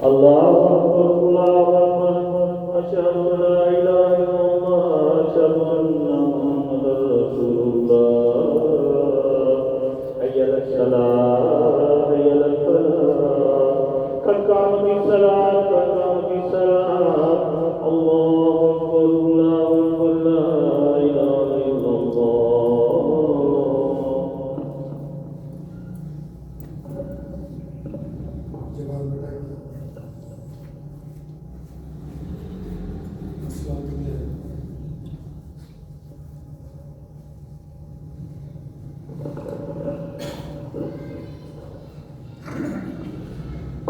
الله أكبر الله أكبر أشهد أن لا إله إلا الله أشهد أن محمدا رسول الله حي على الصلاة حي على الفلاح قد قامت الصلاة قد قامت الصلاة الله أكبر الله أكبر لا إله إلا الله.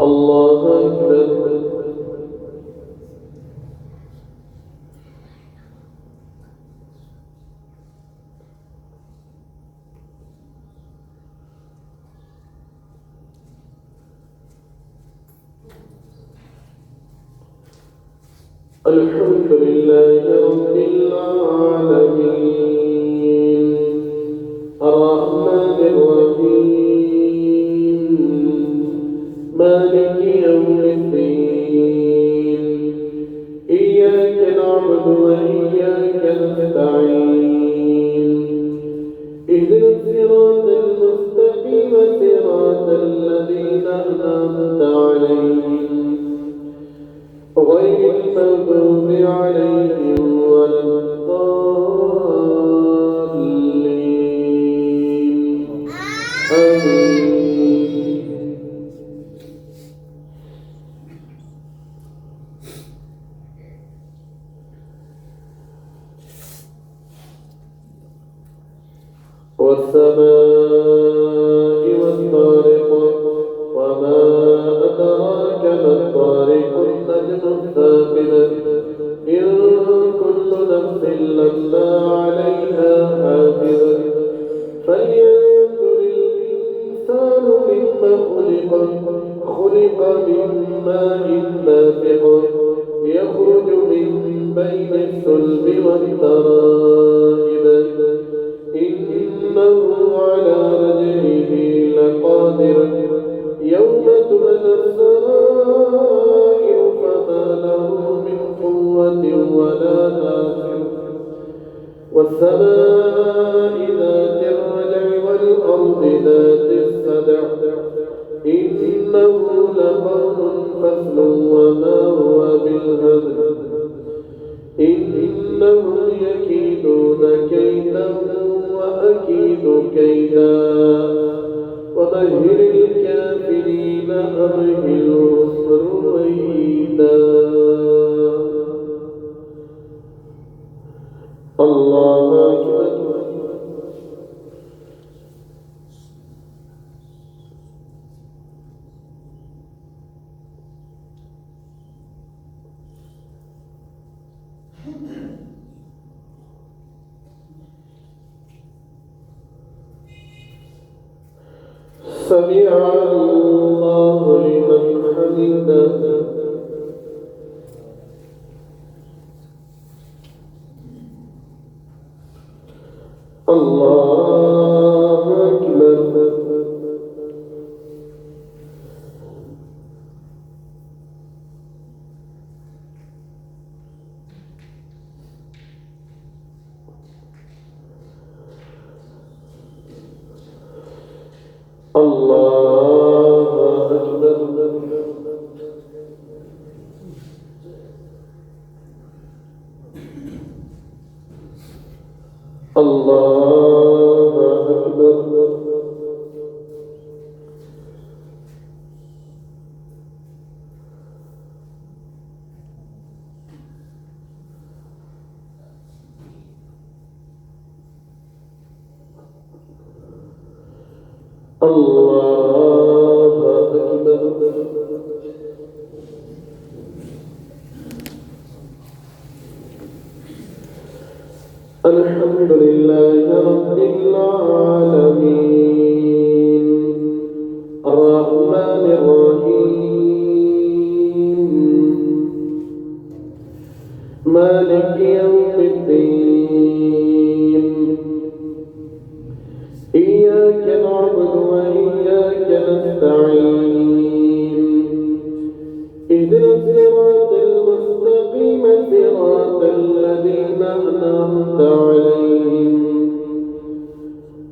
الله أكبر. الحمد لله رب العالمين الرحمن الرحيم مالك يوم الدين إياك نعبد وإياك نستعين اهدنا الصراط المستقيم صراط الذين أنعمت عليهم غير المغضوب عليهم ولا الضالين آمين. والسماء والطارق وما أدراك ما الطارق النجم الثاقب إن كل نفس لما عليها حافظ فلينظر الإنسان مما خلق من ماء دافق يخرج من بين الصلب والترائب إنه على رجعه لقادر يوم تبلى السرائر فما له من قوة ولا ناصر والسماء ذات الرجع والأرض ذات الصدع إنه لقول فصل وما هو بالهزل إنهم يكيدون كيدا وأكيد كيدا ومهل الكافرين أمهلهم رويدا. الله أكبر. سمع الله لمن حمده. الله أكبر. الله أكبر. الله أكبر. الله أكبر. الحمد لله رب العالمين الرحمن الرحيم مالك يوم الدين إياك نعبد وإياك نستعين اهدنا الصراط المستقيم صراط الذين أنعمت عليهم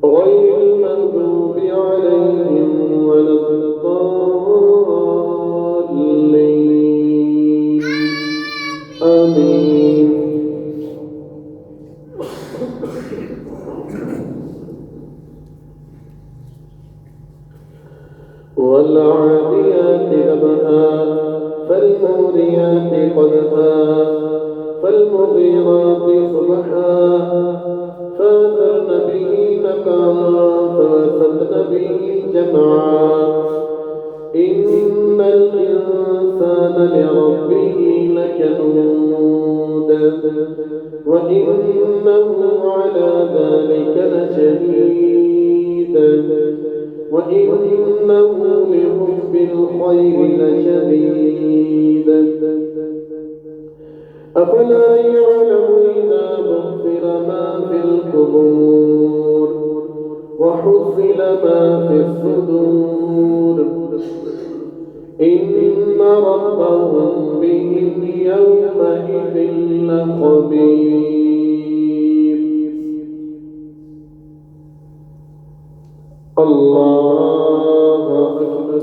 غير المغضوب عليهم ولا الضالين آمين. والعاديات ضبحا فالموريات قدحا فالمغيرات صبحا فأثرن به نقعا فوسطن به جمعا إن الإنسان لربه لكنود وإنه على ذلك لشهيد وإنه لحب الخير لشديد أفلا يعلم إذا بُعْثِرَ ما في القبور وحصل ما في الصدور إن ربهم بهم يومئذ لخبير. الله أكبر.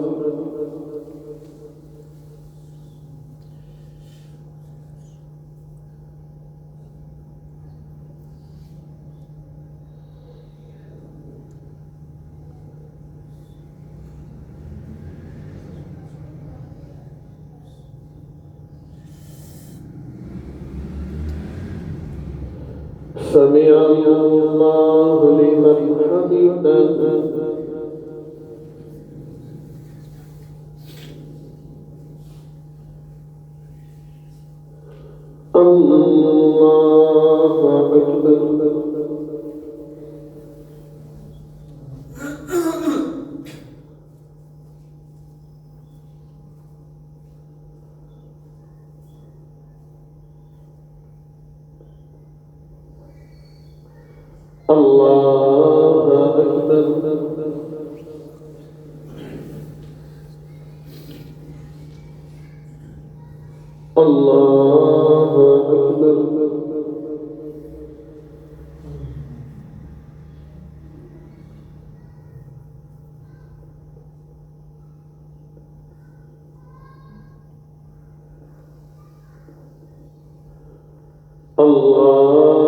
سمع الله لمن حمده. الله أكبر. الله أكبر. الله أكبر. الله أكبر. الله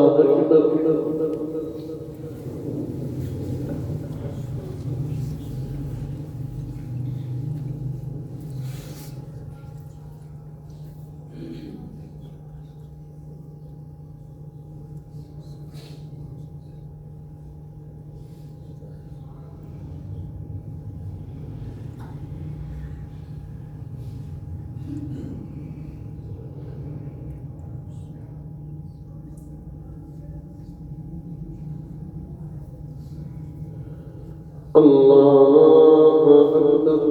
أكبر. الله أكبر.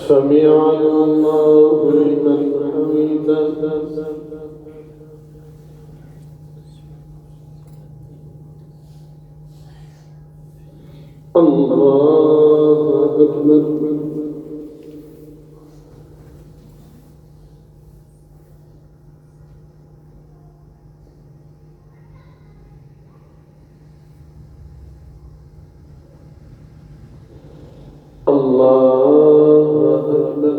سمع الله لمن حمده. الله أكبر. الله أكبر.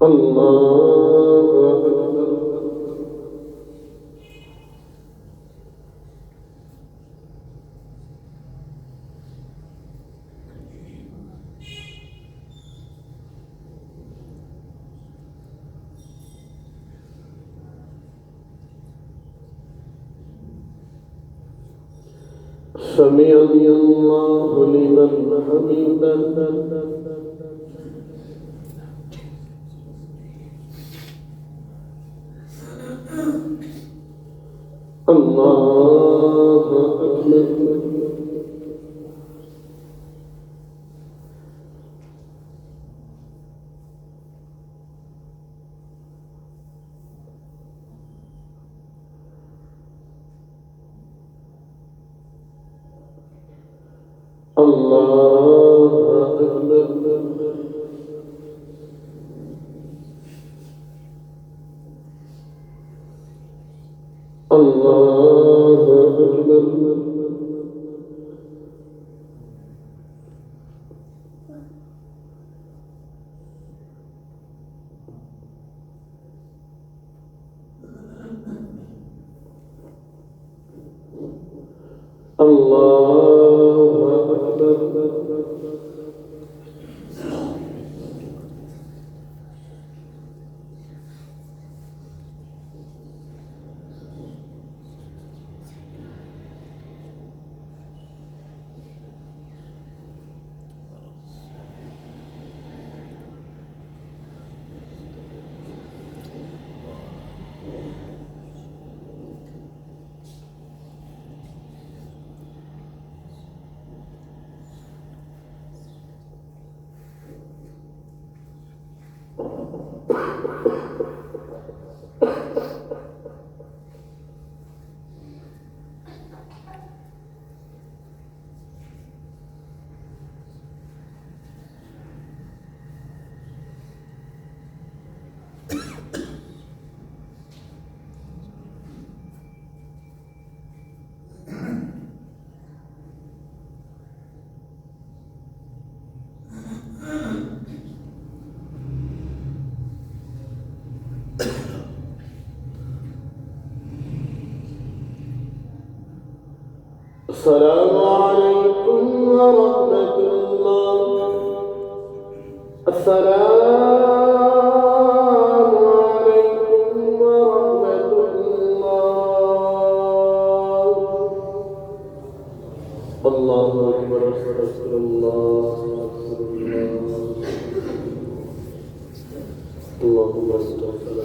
الله أكبر سمع الله لمن حمده الله أكبر الله أكبر الله أكبر الله أكبر السلام عليكم ورحمة الله السلام عليكم ورحمة الله الله أكبر أستغفر الله اللهم استغفر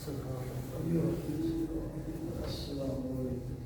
Yok. Esselamu Aleyküm.